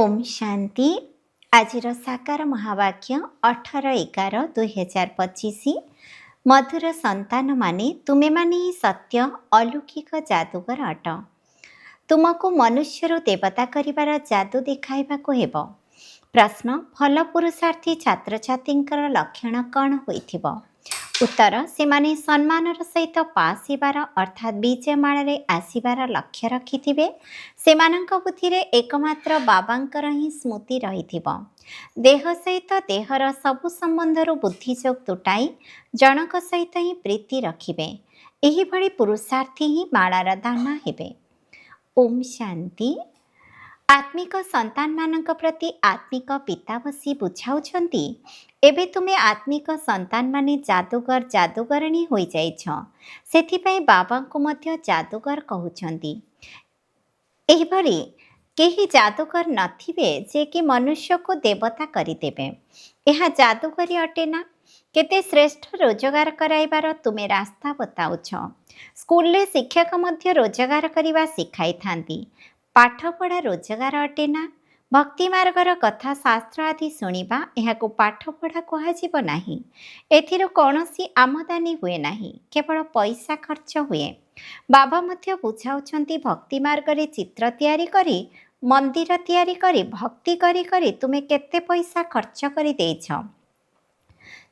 ओम शांति। आजिर साकार महावाक्य 18/11/2025। मधुर संतान माने तुमे माने ही सत्य अलौकिक जादूगर अट। तुमको मनुष्यरू देवता करिबार जादू देखाइबाको हेब। प्रश्न, फल पुरुषार्थी छात्र छात्रींकर लक्षण कौन होइथिब? उत्तर, सेमाने सम्मानर सहित पास हेबार अर्थात विजयमालारे आसिबार लक्ष्य रखिथिबे। सेमानंक बुद्धिरे एकमात्र बाबांकर ही स्मृति रहिथिब। देह सहित देहर सबु संबंधरू बुद्धिजोग तुटाई जनक सहित ही प्रीति रखिबे। एही भली पुरुषार्थी ही मालार दाना हेबे। ओम शांति। आत्मिक संतान मानक प्रति आत्मिक पिता बसी बुझाउछंती, एबे तुमे आत्मिक संतान माने जादूगर जादूगरणी होई जाइछ। सेथिपई बाबा को मध्य जादूगर कहउछंती। एहिभली केही जादूगर नथिबे जे कि मनुष्य को देवता करिदेबे। एहा जादूगरी अटे ना? केते श्रेष्ठ रोजगार कराइबार तुमे रास्ता बताउछ। स्कूल ले शिक्षक मध्य रोजगार करिबा सिखाई थांती। पाठपढ़ा रोजगार अटे ना? भक्ति मार्गर कथा शास्त्र आदि शुणिबा एहाको पाठपढ़ा कहाजिब नाही। एथिरो कौनसी आमदानी हुए नाही, केवल पैसा खर्च हुए। बाबा मध्य बुझाउछंती भक्ति मार्गरे चित्र तैयारी करी मंदिर तैयारी करी भक्ति करी करी तुमे केते पैसा खर्च करी देइछ।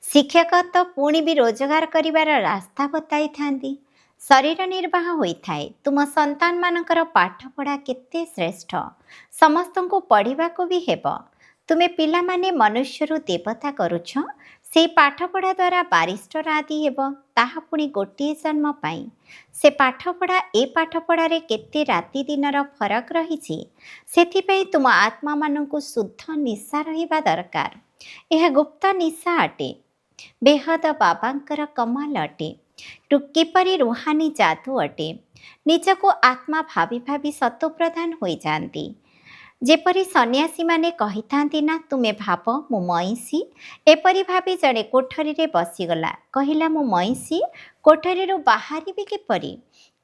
शिक्षक तो पुणी भी रोजगार करिबार रास्ता बताई थांती। शरीर निर्वाह होइथाए। तुम संतान मानकर पाठपढ़ा केते श्रेष्ठ, समस्त को पढ़ा को भी हेब। तुमे पिला माने मनुष्यरू देवता करुछ। से पाठपढ़ा द्वारा बारिस्टर आदि हेब, ताहा पुणी गोटिए जन्म पाई। से पाठपढ़ा ए पाठपढ़ारे केते राति दिनर फरक रहिछि। सेथिपई तुम आत्मा मानकु शुद्ध निशा रहिबा दरकार। यह गुप्त निशा अटे। बेहद बाबांकर कमाल अटे। किपरि रूहानी जादू अटे। निजको आत्मा भावी भावी सत्व प्रधान होई जाती। जेपरी सन्यासी माने कही थांती ना, तुमे भाव मु मईसी। एपरी भावी जड़े कोठरी रे बसीगला, कहिला मु मईसी, कोठरी रू बाहरी भी किपरि।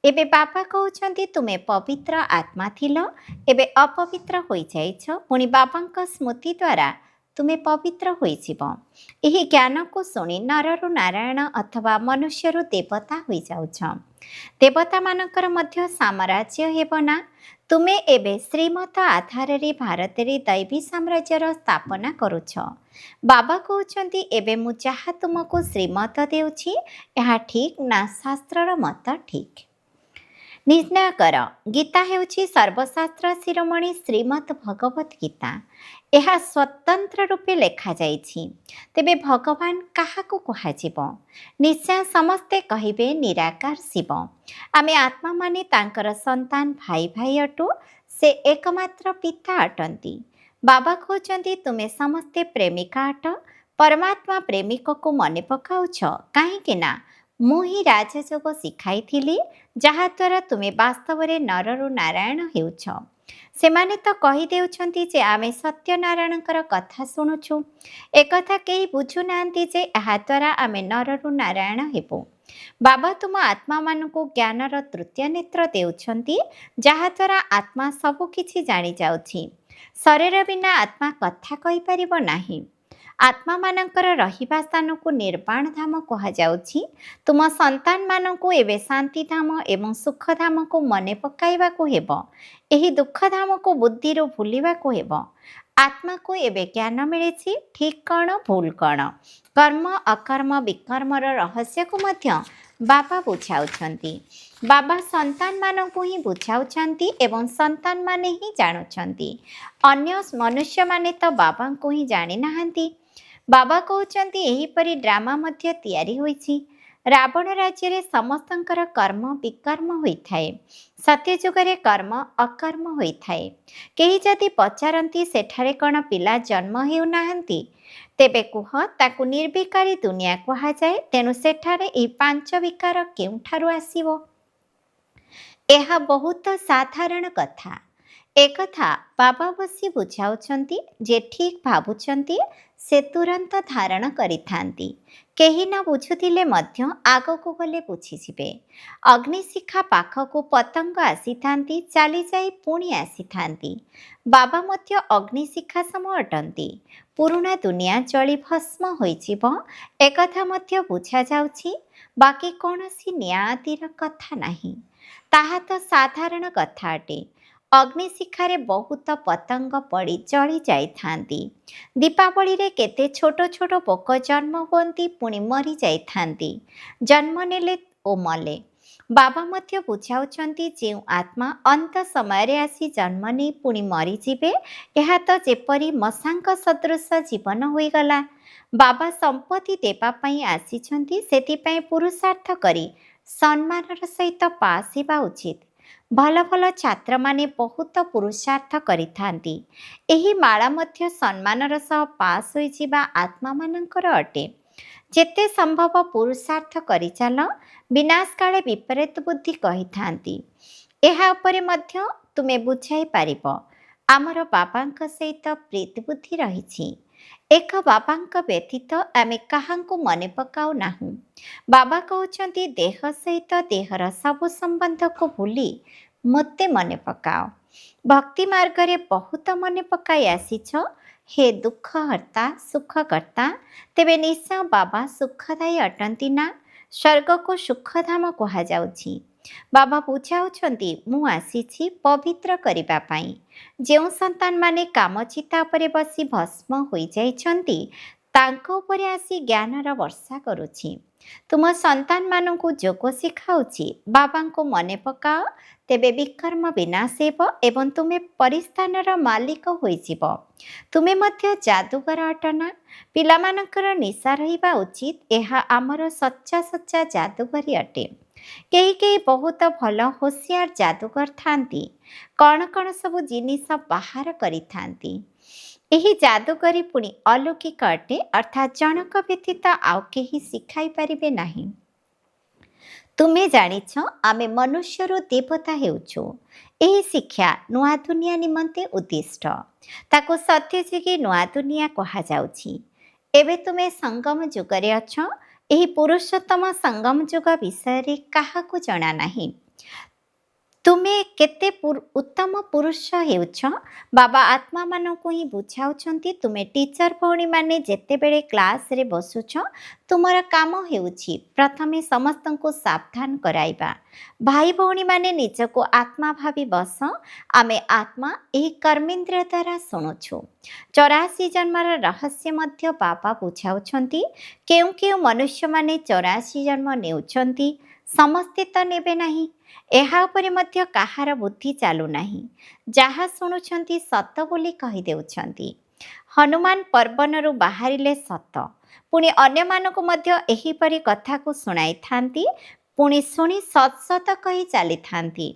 एबे बाबा कहउछंती तुमे पवित्र आत्मा थिलो, एबे अपवित्र होई जाइछ। पुणी बाबांक स्मृति द्वारा तुमे पवित्र होइजिब। एही ज्ञान को सुनी नररु नारायण अथवा मनुष्यरु देवता होई जाउछ। देवता मानकर मध्य साम्राज्य हेब ना? तुमे एबे श्रीमत आधार रे भारत रे दैवी साम्राज्यर स्थापना करुछ। बाबा कहउछंती एबे मु जहा तुमको श्रीमत देउछि, एहा ठीक ना शास्त्रर मत ठीक? निर्णय कर। गीता हेउछि सर्वशास्त्र शिरोमणि श्रीमद भगवत गीता। यह स्वतंत्र रूपे लेखा जाइछि। तेबे भगवान काहाको कहाजिब? निश्चय समस्ते कहिबे निराकार शिव। आमे आत्मा माने तांकर संतान भाई भाई अटु। से एकमात्र पिता अटंती। बाबा कहउछंती तुमे समस्ते प्रेमिका अट। परमात्मा प्रेमिक को मने पकाउछ, काहेकि ना मु ही राजयोग शिखाई जहाद्वारा तुमे वास्तव रे नररु नारायण हेउछ। सेमाने तो कही देउछंती जे आमे सत्यनारायणकर कथा शुणुछु। एकथा केही बुझु नांती जे एहाद्वारा आमे नररु नारायण हेबु। बाबा तुम आत्मा मानकु ज्ञानर तृतीय नेत्र देउछंती, जहाद्वारा आत्मा सबु किछि जानि जाउछि। शरीर बिना आत्मा कथा कहि परिबो नाही। आत्मा मानकर रहिबा स्थान को निर्वाण धाम कहा जाउछि। तुम संतान मानकु एबे शांति धाम एवं सुख धाम को मने पकाइबा को हेब। एही दुख धाम को बुद्धि रो भूलिबा को हेब। आत्मा को एबे ज्ञान मिलेछि, ठीक कौन भूल कौन, कर्म अकर्म विकर्मर रहस्य को मध्य बाबा बुझाउछंती। बाबा संतान मानकु ही बुझाउछंती एवं संतान माने ही जानुछंती। अन्य मनुष्य माने तो बाबा को ही जानि नाहंती। बाबा कहउछंती एहीपरि ड्रामा मध्य तैयारी होइछि। रावण राज्य रे समस्तंकर कर्म विकर्म होइथाए। सत्यजुगरे कर्म अकर्म होइथाए। केही जदि पचारंती सेठारे कौन पिला जन्म हेउ नाहंती, तेबे कुह ताकु निर्विकारी दुनिया कहा जाए। तेणु सेठारे एही पांच विकार केउठारु आसीबो? एहा बहुत साधारण कथा। एकथा बाबा बसी बुझाउछंती, जे ठीक भाबुछंती से तुरंत धारण करिथांती। କେହି ନ ବୁଝୁଥିଲେ ମଧ୍ୟ ଆଗକୁ ଗଲେ ବୁଝିଯିବେ। ଅଗ୍ନିଶିଖା ପାଖକୁ ପତଙ୍ଗ ଆସିଥାନ୍ତି, ଚାଲିଯାଇ ପୁଣି ଆସିଥାନ୍ତି। ବାବା ମଧ୍ୟ ଅଗ୍ନିଶିଖା ସମ ଅଟନ୍ତି। ପୁରୁଣା ଦୁନିଆ ଜଳି ଭସ୍ମ ହୋଇଯିବ, ଏକଥା ମଧ୍ୟ ବୁଝାଯାଉଛି। ବାକି କୌଣସି ନିଆଁ ଆଦିର କଥା ନାହିଁ। ତାହା ତ ସାଧାରଣ କଥା ଅଟେ। ଅଗ୍ନିଶିଖାରେ ବହୁତ ପତଙ୍ଗ ପଡ଼ି ଜଳି ଯାଇଥାନ୍ତି। ଦୀପାବଳିରେ କେତେ ଛୋଟ ଛୋଟ ପୋକ ଜନ୍ମ ହୁଅନ୍ତି, ପୁଣି ମରି ଯାଇଥାନ୍ତି। ଜନ୍ମ ନେଲେ ଓ ମଲେ। ବାବା ମଧ୍ୟ ବୁଝାଉଛନ୍ତି, ଯେଉଁ ଆତ୍ମା ଅନ୍ତ ସମୟରେ ଆସି ଜନ୍ମ ନେଇ ପୁଣି ମରିଯିବେ, ଏହା ତ ଯେପରି ମଶାଙ୍କ ସଦୃଶ ଜୀବନ ହୋଇଗଲା। ବାବା ସମ୍ପତ୍ତି ଦେବା ପାଇଁ ଆସିଛନ୍ତି, ସେଥିପାଇଁ ପୁରୁଷାର୍ଥ କରି ସମ୍ମାନର ସହିତ ପାସ୍ ହେବା ଉଚିତ। ଭଲ ଭଲ ଛାତ୍ରମାନେ ବହୁତ ପୁରୁଷାର୍ଥ କରିଥାନ୍ତି। ଏହି ମାଳା ମଧ୍ୟ ସମ୍ମାନର ସହ ପାସ୍ ହୋଇଯିବା ଆତ୍ମାମାନଙ୍କର ଅଟେ। ଯେତେ ସମ୍ଭବ ପୁରୁଷାର୍ଥ କରିଚାଲ, ବିନାଶ କାଳେ ବିପରୀତ ବୁଦ୍ଧି କହିଥାନ୍ତି। ଏହା ଉପରେ ମଧ୍ୟ ତୁମେ ବୁଝାଇ ପାରିବ। ଆମର ବାବାଙ୍କ ସହିତ ପ୍ରୀତି ବୁଦ୍ଧି ରହିଛି। ଏକ ବାବାଙ୍କ ବ୍ୟତୀତ ଆମେ କାହାଙ୍କୁ ମନେ ପକାଉ ନାହୁଁ। ବାବା କହୁଛନ୍ତି, ଦେହ ସହିତ ଦେହର ସବୁ ସମ୍ବନ୍ଧକୁ ଭୁଲି ମୋତେ ମନେ ପକାଅ। ଭକ୍ତି ମାର୍ଗରେ ବହୁତ ମନେ ପକାଇ ଆସିଛ। ହେ ଦୁଃଖହର୍ତ୍ତା, ସୁଖକର୍ତ୍ତା, ତେବେ ନିଶ୍ଚୟ ବାବା ସୁଖଦାୟୀ ଅଟନ୍ତି ନା? ସ୍ୱର୍ଗକୁ ସୁଖଧାମ କୁହାଯାଉଛି। ବାବା ବୁଝାଉଛନ୍ତି, ମୁଁ ଆସିଛି ପବିତ୍ର କରିବା ପାଇଁ। ଯେଉଁ ସନ୍ତାନମାନେ କାମଚିତା ଉପରେ ବସି ଭସ୍ମ ହୋଇଯାଇଛନ୍ତି, ତାଙ୍କ ଉପରେ ଆସି ଜ୍ଞାନର ବର୍ଷା କରୁଛି। ତୁମ ସନ୍ତାନମାନଙ୍କୁ ଯୋଗ ଶିଖାଉଛି। ବାବାଙ୍କୁ ମନେ ପକାଅ, ତେବେ ବିକର୍ମ ବିନାଶ ହେବ ଏବଂ ତୁମେ ପରିସ୍ଥାନର ମାଲିକ ହୋଇଯିବ। ତୁମେ ମଧ୍ୟ ଯାଦୁକର ଅଟନା। ପିଲାମାନଙ୍କର ନିଶା ରହିବା ଉଚିତ। ଏହା ଆମର ସଚ୍ଚା ସଚ୍ଚା ଯାଦୁକରୀ ଅଟେ। କେହି କେହି ବହୁତ ଭଲ ହୋସିଆର ଯାଦୁକର ଥାନ୍ତି। କ'ଣ କ'ଣ ସବୁ ଜିନିଷ ବାହାର କରିଥାନ୍ତି। ଏହି ଯାଦୁକରୀ ପୁଣି ଅଲୌକିକ ଅଟେ, ଅର୍ଥାତ୍ ଜଣକ ବ୍ୟତୀତ ଆଉ କେହି ଶିଖାଇ ପାରିବେ ନାହିଁ। ତୁମେ ଜାଣିଛ, ଆମେ ମନୁଷ୍ୟରୁ ଦେବତା ହେଉଛୁ। ଏହି ଶିକ୍ଷା ନୂଆ ଦୁନିଆ ନିମନ୍ତେ ଉଦ୍ଦିଷ୍ଟ। ତାକୁ ସତ୍ୟଯୁଗୀ ନୂଆ ଦୁନିଆ କୁହାଯାଉଛି। ଏବେ ତୁମେ ସଙ୍ଗମ ଯୁଗରେ ଅଛ। ଏହି ପୁରୁଷୋତ୍ତମ ସଙ୍ଗମ ଯୁଗ ବିଷୟରେ କାହାକୁ ଜଣା ନାହିଁ। ତୁମେ କେତେ ଉତ୍ତମ ପୁରୁଷ ହେଉଛ। ବାବା ଆତ୍ମାମାନଙ୍କୁ ହିଁ ବୁଝାଉଛନ୍ତି। ତୁମେ ଟିଚର ଭଉଣୀମାନେ ଯେତେବେଳେ କ୍ଲାସରେ ବସୁଛ, ତୁମର କାମ ହେଉଛି ପ୍ରଥମେ ସମସ୍ତଙ୍କୁ ସାବଧାନ କରାଇବା। ଭାଇ ଭଉଣୀମାନେ ନିଜକୁ ଆତ୍ମା ଭାବି ବସ। ଆମେ ଆତ୍ମା ଏହି କର୍ମେନ୍ଦ୍ରିୟ ଦ୍ୱାରା ଶୁଣୁଛୁ। 84 ଜନ୍ମର ରହସ୍ୟ ମଧ୍ୟ ବାବା ବୁଝାଉଛନ୍ତି। କେଉଁ କେଉଁ ମନୁଷ୍ୟମାନେ 84 ଜନ୍ମ ନେଉଛନ୍ତି, ସମସ୍ତେ ତ ନେବେ ନାହିଁ। ଏହା ଉପରେ ମଧ୍ୟ କାହାର ବୁଦ୍ଧି ଚାଲୁନାହିଁ। ଯାହା ଶୁଣୁଛନ୍ତି ସତ ବୋଲି କହିଦେଉଛନ୍ତି। ହନୁମାନ ପର୍ବନରୁ ବାହାରିଲେ ସତ, ପୁଣି ଅନ୍ୟମାନଙ୍କୁ ମଧ୍ୟ ଏହିପରି କଥାକୁ ଶୁଣାଇଥାନ୍ତି, ପୁଣି ଶୁଣି ସତ୍ ସତ କହି ଚାଲିଥାନ୍ତି।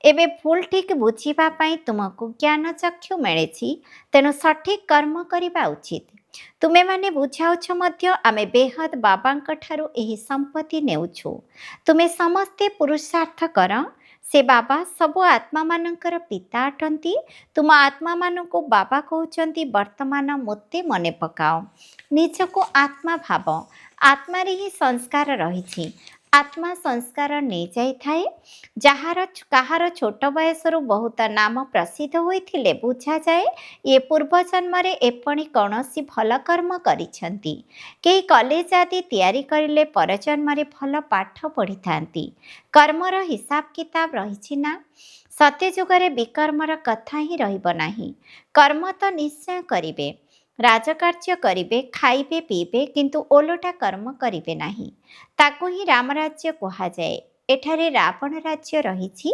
ଏବେ ଭୁଲ ଠିକ୍ ବୁଝିବା ପାଇଁ ତୁମକୁ ଜ୍ଞାନ ଚକ୍ଷୁ ମିଳିଛି, ତେଣୁ ସଠିକ୍ କର୍ମ କରିବା ଉଚିତ। ତୁମେମାନେ ବୁଝାଉଛ ମଧ୍ୟ, ଆମେ ବେହଦ ବାବାଙ୍କ ଠାରୁ ଏହି ସମ୍ପତ୍ତି ନେଉଛୁ। ତୁମେ ସମସ୍ତେ ପୁରୁଷାର୍ଥ କର। ସେ ବାବା ସବୁ ଆତ୍ମାମାନଙ୍କର ପିତା ଅଟନ୍ତି। ତୁମ ଆତ୍ମାମାନଙ୍କୁ ବାବା କହୁଛନ୍ତି, ବର୍ତ୍ତମାନ ମୋତେ ମନେ ପକାଅ। ନିଜକୁ ଆତ୍ମା ଭାବ। ଆତ୍ମାରେ ହିଁ ସଂସ୍କାର ରହିଛି। ଆତ୍ମା ସଂସ୍କାର ନେଇଯାଇଥାଏ। କାହାର ଛୋଟ ବୟସରୁ ବହୁତ ନାମ ପ୍ରସିଦ୍ଧ ହୋଇଥିଲେ ବୁଝାଯାଏ, ଇଏ ପୂର୍ବଜନ୍ମରେ ଏପରି କୌଣସି ଭଲ କର୍ମ କରିଛନ୍ତି। କେହି କଲେଜ ଆଦି ତିଆରି କରିଲେ ପରଜନ୍ମରେ ଭଲ ପାଠ ପଢ଼ିଥାନ୍ତି। କର୍ମର ହିସାବ କିତାବ ରହିଛି ନା? ସତ୍ୟଯୁଗରେ ବିକର୍ମର କଥା ହିଁ ରହିବ ନାହିଁ। କର୍ମ ତ ନିଶ୍ଚୟ କରିବେ, ରାଜକାର୍ଯ୍ୟ କରିବେ, ଖାଇବେ ପିଇବେ, କିନ୍ତୁ ଓଲଟା କର୍ମ କରିବେ ନାହିଁ। ତାକୁ ହିଁ ରାମରାଜ୍ୟ କୁହାଯାଏ। ଏଠାରେ ରାବଣ ରାଜ୍ୟ ରହିଛି।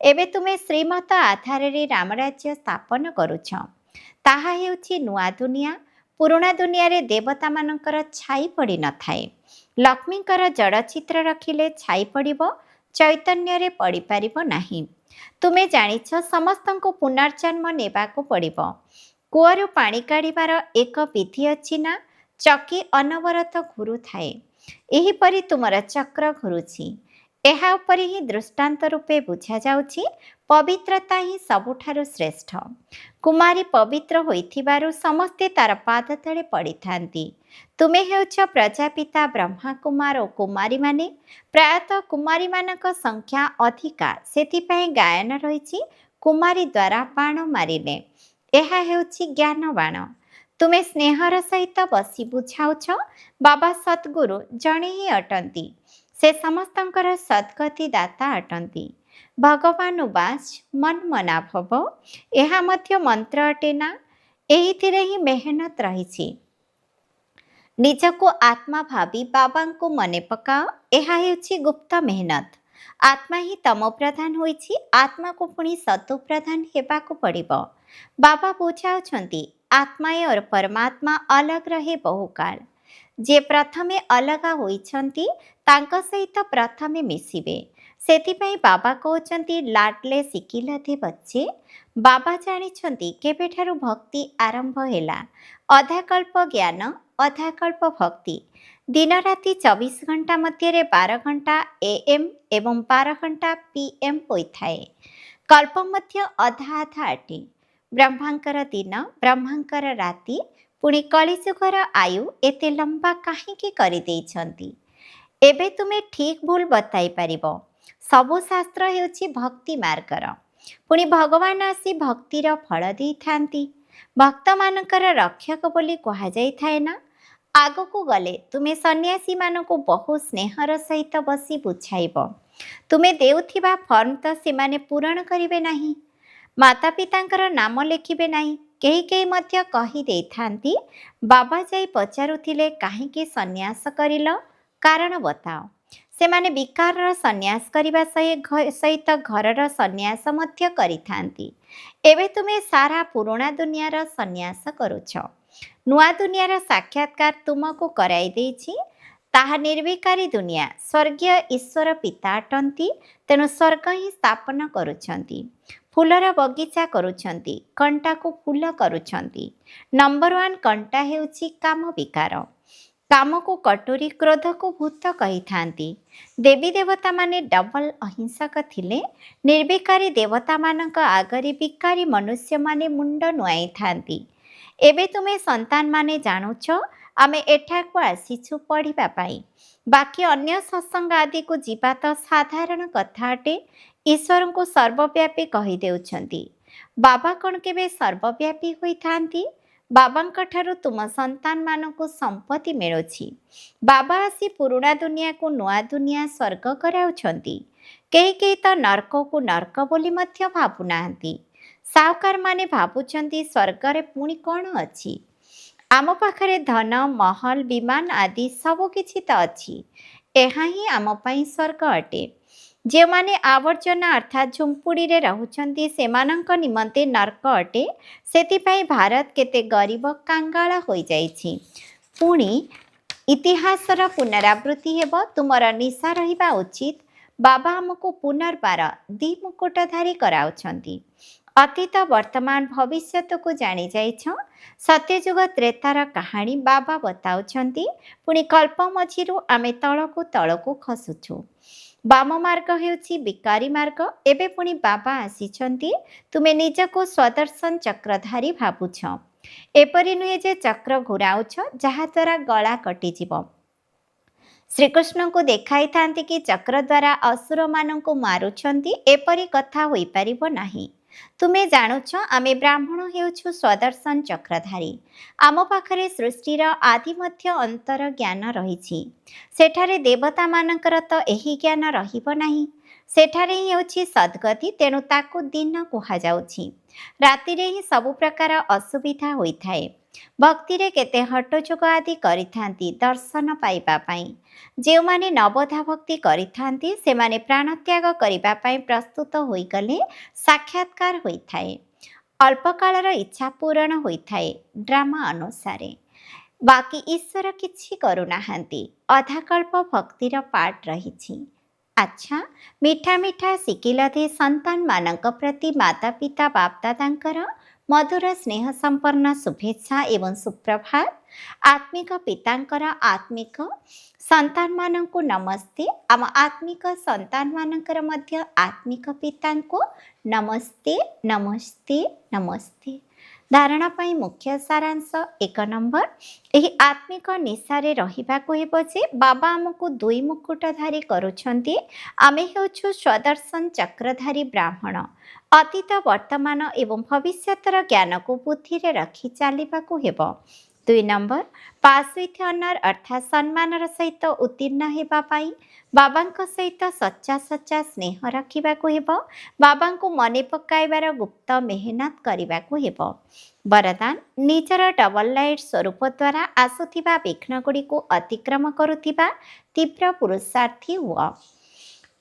ଏବେ ତୁମେ ଶ୍ରୀମତ ଆଧାରରେ ରାମରାଜ୍ୟ ସ୍ଥାପନ କରୁଛ। ତାହା ହେଉଛି ନୂଆ ଦୁନିଆ। ପୁରୁଣା ଦୁନିଆରେ ଦେବତାମାନଙ୍କର ଛାଇ ପଡ଼ିନଥାଏ। ଲକ୍ଷ୍ମୀଙ୍କର ଜଡ଼ଚିତ୍ର ରଖିଲେ ଛାଇ ପଡ଼ିବ, ଚୈତନ୍ୟରେ ପଡ଼ିପାରିବ ନାହିଁ। ତୁମେ ଜାଣିଛ, ସମସ୍ତଙ୍କୁ ପୁନର୍ଜନ୍ମ ନେବାକୁ ପଡ଼ିବ। କୂଅରୁ ପାଣି କାଢ଼ିବାର ଏକ ବିଧି ଅଛି ନା? ଚକି ଅନବରତ ଘୁରୁଥାଏ। ଏହିପରି ତୁମର ଚକ୍ର ଘୁରୁଛି। ଏହା ଉପରେ ହିଁ ଦୃଷ୍ଟାନ୍ତ ରୂପେ ବୁଝାଯାଉଛି ପବିତ୍ରତା ହିଁ ସବୁଠାରୁ ଶ୍ରେଷ୍ଠ। କୁମାରୀ ପବିତ୍ର ହୋଇଥିବାରୁ ସମସ୍ତେ ତାର ପାଦ ତଳେ ପଡ଼ିଥାନ୍ତି। ତୁମେ ହେଉଛ ପ୍ରଜାପିତା ବ୍ରହ୍ମା କୁମାର ଓ କୁମାରୀମାନେ। ପ୍ରାୟତଃ କୁମାରୀମାନଙ୍କ ସଂଖ୍ୟା ଅଧିକା, ସେଥିପାଇଁ ଗାୟନ ରହିଛି କୁମାରୀ ଦ୍ୱାରା ବାଣ ମାରିଲେ। ଏହା ହେଉଛି ଜ୍ଞାନ ବାଣ। ତୁମେ ସ୍ନେହର ସହିତ ବସି ବୁଝାଉଛ ବାବା ସଦ୍ଗୁରୁ ଜଣେ ହିଁ ଅଟନ୍ତି। ସେ ସମସ୍ତଙ୍କର ସଦ୍ଗତି ଦାତା ଅଟନ୍ତି। ଭଗବାନ ଉବାଚ ମନ୍ମନା ଭବ। ଏହା ମଧ୍ୟ ମନ୍ତ୍ର ଅଟେ ନା? ଏହିଥିରେ ହିଁ ମେହନତ ରହିଛି। ନିଜକୁ ଆତ୍ମା ଭାବି ବାବାଙ୍କୁ ମନେ ପକାଅ। ଏହା ହେଉଛି ଗୁପ୍ତ ମେହନତ। ଆତ୍ମା ହିଁ ତମ ପ୍ରଧାନ ହୋଇଛି, ଆତ୍ମାକୁ ପୁଣି ସତୋ ପ୍ରଧାନ ହେବାକୁ ପଡ଼ିବ। ବାବା ବୁଝାଉଛନ୍ତି ଆତ୍ମା और परमात्मा अलग रहे बहुकाल। ଯେ ପ୍ରଥମେ ଅଲଗା ହୋଇଛନ୍ତି ତାଙ୍କ ସହିତ ପ୍ରଥମେ ମିଶିବେ। ସେଥିପାଇଁ ବାବା କହୁଛନ୍ତି ଲାଡଲେ ଶିଖିଲଧେ ବଚ୍ଚେ। ବାବା ଜାଣିଛନ୍ତି କେବେଠାରୁ ଭକ୍ତି ଆରମ୍ଭ ହେଲା। ଅଧାକଳ୍ପ ଜ୍ଞାନ, ଅଧାକଳ୍ପ ଭକ୍ତି। ଦିନ ରାତି 24 ଘଣ୍ଟା ମଧ୍ୟରେ 12 ଘଣ୍ଟା AM ଏବଂ 12 ଘଣ୍ଟା PM ହୋଇଥାଏ। କଳ୍ପ ମଧ୍ୟ ଅଧା ଅଧା ଅଟେ। ବ୍ରହ୍ମାଙ୍କର ଦିନ, ବ୍ରହ୍ମାଙ୍କର ରାତି, ପୁଣି କଳିଯୁଗର ଆୟୁ ଏତେ ଲମ୍ବା କାହିଁକି କରିଦେଇଛନ୍ତି? ଏବେ ତୁମେ ଠିକ୍ ଭୁଲ ବତାଇ ପାରିବ। ସବୁ ଶାସ୍ତ୍ର ହେଉଛି ଭକ୍ତି ମାର୍ଗର। ପୁଣି ଭଗବାନ ଆସି ଭକ୍ତିର ଫଳ ଦେଇଥାନ୍ତି। ଭକ୍ତମାନଙ୍କର ରକ୍ଷକ ବୋଲି କୁହାଯାଇଥାଏ ନା? ଆଗକୁ ଗଲେ ତୁମେ ସନ୍ନ୍ୟାସୀମାନଙ୍କୁ ବହୁ ସ୍ନେହର ସହିତ ବସି ବୁଝାଇବ। ତୁମେ ଦେଉଥିବା ଫର୍ମ ତ ସେମାନେ ପୂରଣ କରିବେ ନାହିଁ। ମାତା ପିତାଙ୍କର ନାମ ଲେଖିବେ ନାହିଁ। କେହି କେହି ମଧ୍ୟ କହି ଦେଇଥାନ୍ତି ବାବା ଯାଇ ପଚାରୁଥିଲେ କାହିଁକି ସନ୍ନ୍ୟାସ କରିଲ, କାରଣ ବତାଅ। ସେମାନେ ବିକାରର ସନ୍ନ୍ୟାସ କରିବା ସହିତ ଘରର ସନ୍ନ୍ୟାସ ମଧ୍ୟ କରିଥାନ୍ତି। ଏବେ ତୁମେ ସାରା ପୁରୁଣା ଦୁନିଆର ସନ୍ନ୍ୟାସ କରୁଛ। ନୂଆ ଦୁନିଆର ସାକ୍ଷାତକାର ତୁମକୁ କରାଇ ଦେଇଛି। ତାହା ନିର୍ବିକାରୀ ଦୁନିଆ। ସ୍ୱର୍ଗୀୟ ଈଶ୍ୱର ପିତା ଅଟନ୍ତି, ତେଣୁ ସ୍ୱର୍ଗ ହିଁ ସ୍ଥାପନ କରୁଛନ୍ତି। ଫୁଲର ବଗିଚା କରୁଛନ୍ତି, କଣ୍ଟାକୁ ଫୁଲ କରୁଛନ୍ତି। ନମ୍ବର 1 କଣ୍ଟା ହେଉଛି କାମ ବିକାର। କାମକୁ କଟୁରୀ, କ୍ରୋଧକୁ ଭୂତ କହିଥାନ୍ତି। ଦେବୀ ଦେବତାମାନେ ଡବଲ ଅହିଂସକ ଥିଲେ। ନିର୍ବିକାରୀ ଦେବତାମାନଙ୍କ ଆଗରେ ବିକାରୀ ମନୁଷ୍ୟମାନେ ମୁଣ୍ଡ ନୁଆଇଥାନ୍ତି। ଏବେ ତୁମେ ସନ୍ତାନମାନେ ଜାଣୁଛ ଆମେ ଏଠାକୁ ଆସିଛୁ ପଢ଼ିବା ପାଇଁ। ବାକି ଅନ୍ୟ ସତ୍ସଙ୍ଗ ଆଦିକୁ ଯିବା ତ ସାଧାରଣ କଥା ଅଟେ। ଈଶ୍ୱରଙ୍କୁ ସର୍ବବ୍ୟାପୀ କହିଦେଉଛନ୍ତି। ବାବା କ'ଣ କେବେ ସର୍ବବ୍ୟାପୀ ହୋଇଥାନ୍ତି? ବାବାଙ୍କ ଠାରୁ ତୁମ ସନ୍ତାନମାନଙ୍କୁ ସମ୍ପତ୍ତି ମିଳୁଛି। ବାବା ଆସି ପୁରୁଣା ଦୁନିଆକୁ ନୂଆ ଦୁନିଆ ସ୍ୱର୍ଗ କରାଉଛନ୍ତି। କେହି କେହି ତ ନର୍କକୁ ନର୍କ ବୋଲି ମଧ୍ୟ ଭାବୁନାହାନ୍ତି। ସାହୁକାରମାନେ ଭାବୁଛନ୍ତି ସ୍ୱର୍ଗରେ ପୁଣି କ'ଣ ଅଛି? ଆମ ପାଖରେ ଧନ, ମହଲ, ବିମାନ ଆଦି ସବୁ କିଛି ତ ଅଛି। ଏହା ହିଁ ଆମ ପାଇଁ ସ୍ୱର୍ଗ ଅଟେ। ଯେଉଁମାନେ ଆବର୍ଜନା ଅର୍ଥାତ୍ ଝୁମ୍ପୁଡ଼ିରେ ରହୁଛନ୍ତି ସେମାନଙ୍କ ନିମନ୍ତେ ନର୍କ ଅଟେ। ସେଥିପାଇଁ ଭାରତ କେତେ ଗରିବ କାଙ୍ଗାଳ ହୋଇଯାଇଛି। ପୁଣି ଇତିହାସର ପୁନରାବୃତ୍ତି ହେବ। ତୁମର ନିଶା ରହିବା ଉଚିତ। ବାବା ଆମକୁ ପୁନର୍ବାର ଦ୍ୱିମୁକୁଟଧାରୀ କରାଉଛନ୍ତି। ଅତୀତ, ବର୍ତ୍ତମାନ, ଭବିଷ୍ୟତକୁ ଜାଣିଯାଇଛ। ସତ୍ୟଯୁଗ ତ୍ରେତାର କାହାଣୀ ବାବା ବତାଉଛନ୍ତି। ପୁଣି କଳ୍ପ ମଝିରୁ ଆମେ ତଳକୁ ତଳକୁ ଖସୁଛୁ। ବାମ ମାର୍ଗ ହେଉଛି ବିକାରୀ ମାର୍ଗ। ଏବେ ପୁଣି ବାବା ଆସିଛନ୍ତି। ତୁମେ ନିଜକୁ ସ୍ୱଦର୍ଶନ ଚକ୍ରଧାରୀ ଭାବୁଛ। ଏପରି ନୁହେଁ ଯେ ଚକ୍ର ଘୁରାଉଛ ଯାହାଦ୍ୱାରା ଗଳା କଟିଯିବ। ଶ୍ରୀକୃଷ୍ଣଙ୍କୁ ଦେଖାଇଥାନ୍ତି କି ଚକ୍ର ଦ୍ୱାରା ଅସୁରମାନଙ୍କୁ ମାରୁଛନ୍ତି, ଏପରି କଥା ହୋଇପାରିବ ନାହିଁ। ତୁମେ ଜାଣୁଛ ଆମେ ବ୍ରାହ୍ମଣ ହେଉଛୁ ସ୍ୱଦର୍ଶନ ଚକ୍ରଧାରୀ। ଆମ ପାଖରେ ସୃଷ୍ଟିର ଆଦି ମଧ୍ୟ ଅନ୍ତର ଜ୍ଞାନ ରହିଛି। ସେଠାରେ ଦେବତାମାନଙ୍କର ତ ଏହି ଜ୍ଞାନ ରହିବ ନାହିଁ। ସେଠାରେ ହିଁ ହେଉଛି ସଦ୍ଗତି, ତେଣୁ ତାକୁ ଦିନ କୁହାଯାଉଛି। ରାତିରେ ହିଁ ସବୁ ପ୍ରକାର ଅସୁବିଧା ହୋଇଥାଏ। ଭକ୍ତିରେ କେତେ ହଟଯୋଗ ଆଦି କରିଥାନ୍ତି ଦର୍ଶନ ପାଇବା ପାଇଁ। ଯେଉଁମାନେ ନବୋଧା ଭକ୍ତି କରିଥାନ୍ତି ସେମାନେ ପ୍ରାଣତ୍ୟାଗ କରିବା ପାଇଁ ପ୍ରସ୍ତୁତ ହୋଇଗଲେ ସାକ୍ଷାତକାର ହୋଇଥାଏ। ଅଳ୍ପକାଳର ଇଚ୍ଛା ପୂରଣ ହୋଇଥାଏ ଡ୍ରାମା ଅନୁସାରେ। ବାକି ଈଶ୍ୱର କିଛି କରୁନାହାନ୍ତି। ଅଧାକଳ୍ପ ଭକ୍ତିର ପାଠ ରହିଛି। ଆଚ୍ଛା, ମିଠା ମିଠା ଶିଖିଲଧେ ସନ୍ତାନମାନଙ୍କ ପ୍ରତି ମାତା ପିତା ବାପଦାଦାଙ୍କର मधुर स्नेह संपन्न शुभेच्छा एवं सुप्रभात। आत्मिक पितांकर आत्मिक संतान मानंकु नमस्ते। आम आत्मिक संतान मानंकर मध्य आत्मिक पितांकु नमस्ते नमस्ते नमस्ते। धारणा पाई मुख्य सारांश 1 नंबर, एही आत्मिक निशारे रहिबाकु हेबो जे बाबा आमको दुई मुकुटधारी करुछन्ति। आमे हेउछु स्वदर्शन चक्रधारी ब्राह्मण। अतीत वर्तमान एवं भविष्यतर ज्ञान को बुद्धि रे रखी चलिबाकु हेबो। 2 नंबर, पास विथ ऑनर अर्थात सम्मानर सहित उत्तीर्ण हेबा पाई बाबांक सहित सच्चा सच्चा स्नेह रखिबाकु हेबो। बाबांको मने पकाइबार गुप्त मेहनत करिबाकु हेबो। वरदान, निजर डबल लाइट स्वरूप द्वारा आसुथिबा विघ्न गुड़िको अतिक्रम करुथिबा तीव्र पुरुषार्थी हुआ।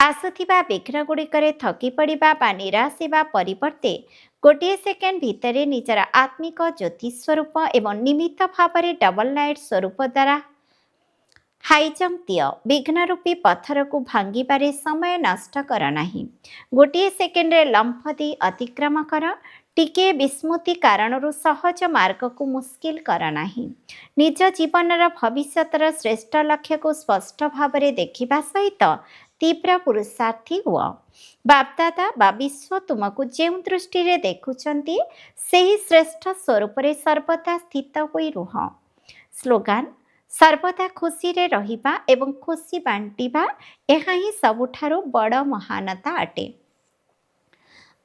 आसुथिबा विघ्न गुड़िकरे थकी पड़िबा बा निराश हेबा परिवर्ते गोटे सेकेंड भितरे निजर आत्मिक ज्योति स्वरूप एवं निमित्त भावरे डबल लाइट स्वरूप द्वारा हाईजंप दियो। विघ्न रूपी पत्थर को भांगिबारे समय नष्ट कर नाही। गोटे सेकेंड रे लंफ दी अतिक्रम कर। टिके विस्मृति कारणरू सहज मार्ग को मुस्किल कर नाही। निज जीवनर भविष्यतर श्रेष्ठ लक्ष्य को स्पष्ट भावरे देखिबा सहित तीव्र पुरुषार्थी हुआ। बापदादा बा विश्व तुमको जो दृष्टि रे देखुचंती सेही श्रेष्ठ स्वरूप रे सर्वदा स्थित होई रुह। स्लोगान, सर्वदा खुशी रे रहिबा एवं खुशी बांटिबा एहा ही सबुठारो बड़ महानता अटे।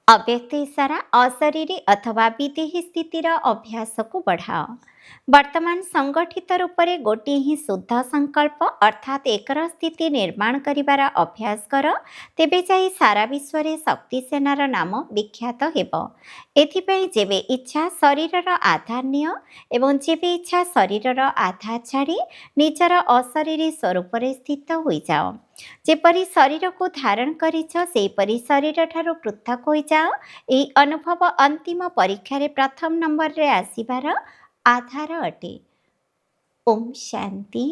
अव्यक्त इशारा, अशरीरी अथवा विदेही स्थितिर अभ्यास को बढ़ाओ। वर्तमान संगठित रूप से गोटे ही शुद्ध संकल्प अर्थात एकर स्थिति निर्माण करिबार अभ्यास कर, तेबे जाई सारा विश्व रे शक्ति सेनार नाम विख्यात हेबो। एथिपई जेबे इच्छा शरीरर आधार निय एवं जेबे इच्छा शरीरर आधार छाड़ी निजर अशरीरी स्वरूप रे स्थित होई जाओ। जेपरी शरीर को धारण करिछ सेपरी शरीर ठारू पृथक होई जाओ। एही अनुभव अंतिम परीक्षा रे प्रथम नंबर रे आसीबार आधार अटे। ओम शांति।